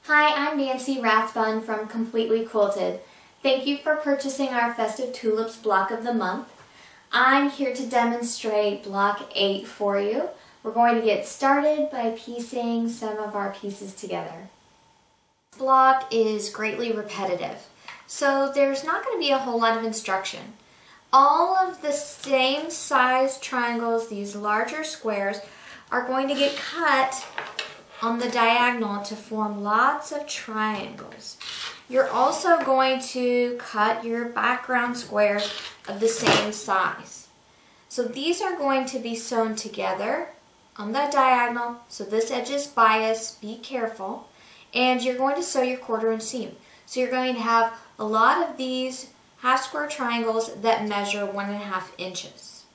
Hi, I'm Nancy Rathbun from Completely Quilted. Thank you for purchasing our Festive Tulips block of the month. I'm here to demonstrate block 8 for you. We're going to get started by piecing some of our pieces together. This block is greatly repetitive, so there's not going to be a whole lot of instruction. All of the same size triangles, these larger squares, are going to get cut on the diagonal to form lots of triangles. You're also going to cut your background squares of the same size. So these are going to be sewn together on the diagonal, so this edge is biased, be careful, and you're going to sew your 1/4 inch seam. So you're going to have a lot of these half square triangles that measure 1.5 inches.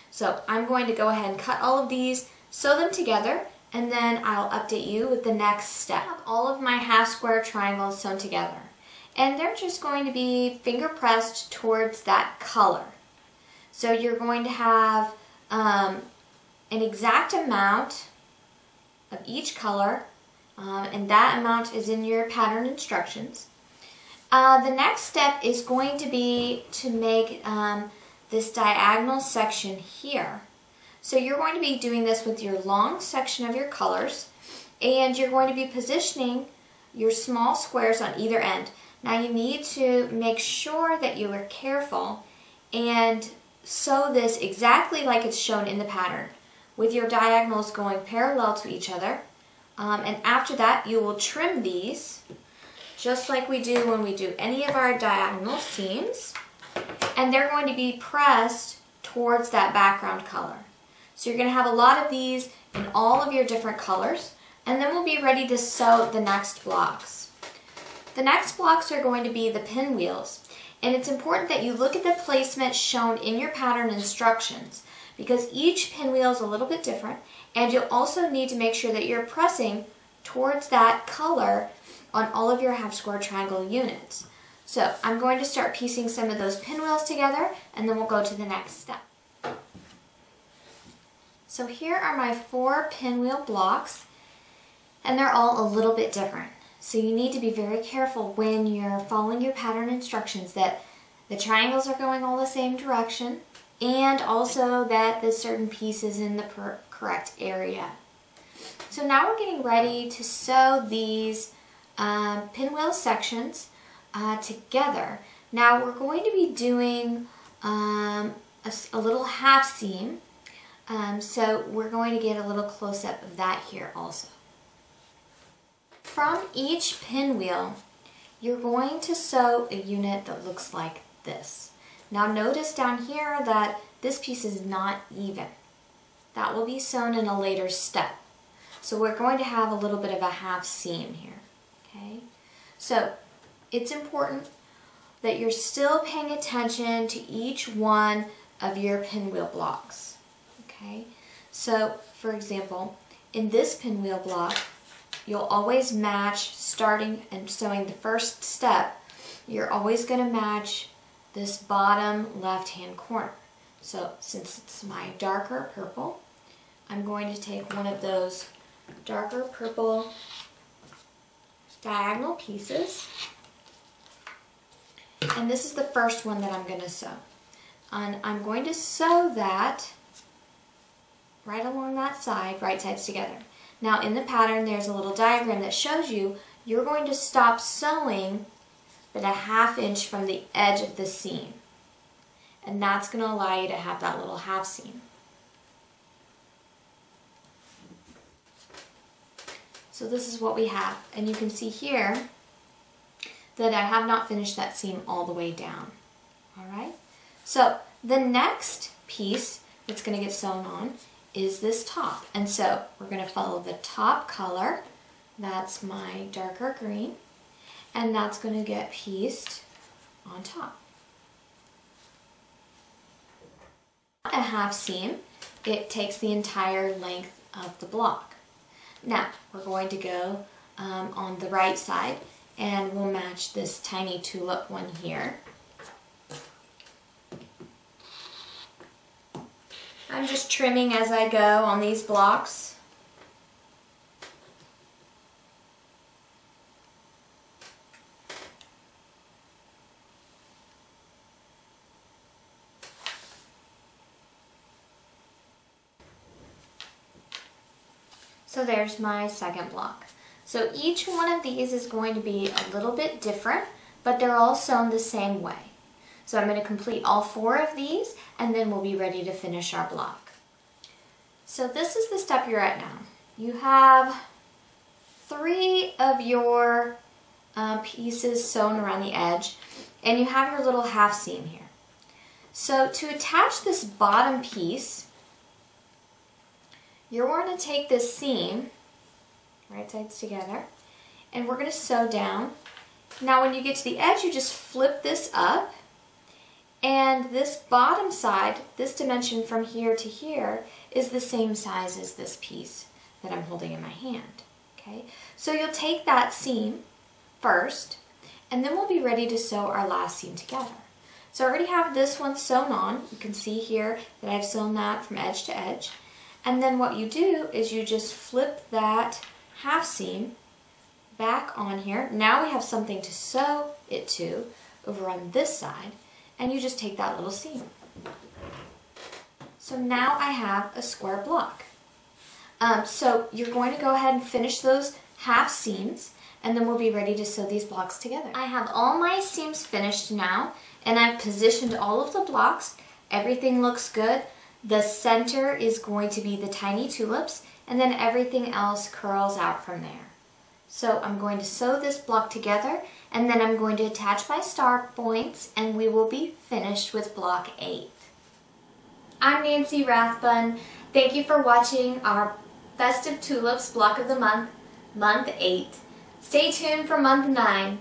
So I'm going to go ahead and cut all of these, sew them together, and then I'll update you with the next step. I have all of my half square triangles sewn together, and they're just going to be finger pressed towards that color. So you're going to have an exact amount of each color, and that amount is in your pattern instructions. The next step is going to be to make this diagonal section here. So you're going to be doing this with your long section of your colors, and you're going to be positioning your small squares on either end. Now you need to make sure that you are careful and sew this exactly like it's shown in the pattern, with your diagonals going parallel to each other. And after that you will trim these just like we do when we do any of our diagonal seams, and they're going to be pressed towards that background color. So you're going to have a lot of these in all of your different colors, and then we'll be ready to sew the next blocks. The next blocks are going to be the pinwheels, and it's important that you look at the placement shown in your pattern instructions, because each pinwheel is a little bit different, and you'll also need to make sure that you're pressing towards that color on all of your half square triangle units. So I'm going to start piecing some of those pinwheels together, and then we'll go to the next step. So here are my 4 pinwheel blocks, and they're all a little bit different. So you need to be very careful when you're following your pattern instructions that the triangles are going all the same direction, and also that the certain piece is in the correct area. So now we're getting ready to sew these pinwheel sections together. Now we're going to be doing a little half seam. So we're going to get a little close-up of that here also. From each pinwheel, you're going to sew a unit that looks like this. Now notice down here that this piece is not even. That will be sewn in a later step. So we're going to have a little bit of a half seam here. Okay? So it's important that you're still paying attention to each one of your pinwheel blocks. Okay, so for example, in this pinwheel block, you'll always match, starting and sewing the first step, you're always going to match this bottom left-hand corner. So since it's my darker purple, I'm going to take one of those darker purple diagonal pieces, and this is the first one that I'm going to sew. And I'm going to sew that right along that side, right sides together. Now in the pattern there's a little diagram that shows you you're going to stop sewing at a 1/2 inch from the edge of the seam. And that's going to allow you to have that little half seam. So this is what we have, and you can see here that I have not finished that seam all the way down. Alright? So the next piece that's going to get sewn on is this top, and so we're going to follow the top color. That's my darker green, and that's going to get pieced on top. A half seam, it takes the entire length of the block. Now we're going to go on the right side, and we'll match this tiny tulip one here. I'm just trimming as I go on these blocks. So there's my second block. So each one of these is going to be a little bit different, but they're all sewn the same way. So I'm going to complete all 4 of these, and then we'll be ready to finish our block. So this is the step you're at now. You have 3 of your pieces sewn around the edge, and you have your little half seam here. So to attach this bottom piece, you're going to take this seam, right sides together, and we're going to sew down. Now when you get to the edge, you just flip this up, and this bottom side, this dimension from here to here, is the same size as this piece that I'm holding in my hand. Okay, so you'll take that seam first, and then we'll be ready to sew our last seam together. So I already have this one sewn on. You can see here that I've sewn that from edge to edge. And then what you do is you just flip that half seam back on here. Now we have something to sew it to over on this side, and you just take that little seam. So now I have a square block. So you're going to go ahead and finish those half seams, and then we'll be ready to sew these blocks together. I have all my seams finished now, and I've positioned all of the blocks. Everything looks good. The center is going to be the tiny tulips, and then everything else curls out from there. So I'm going to sew this block together, and then I'm going to attach my star points, and we will be finished with block 8. I'm Nancy Rathbun. Thank you for watching our Festive Tulips block of the month, month 8. Stay tuned for month 9.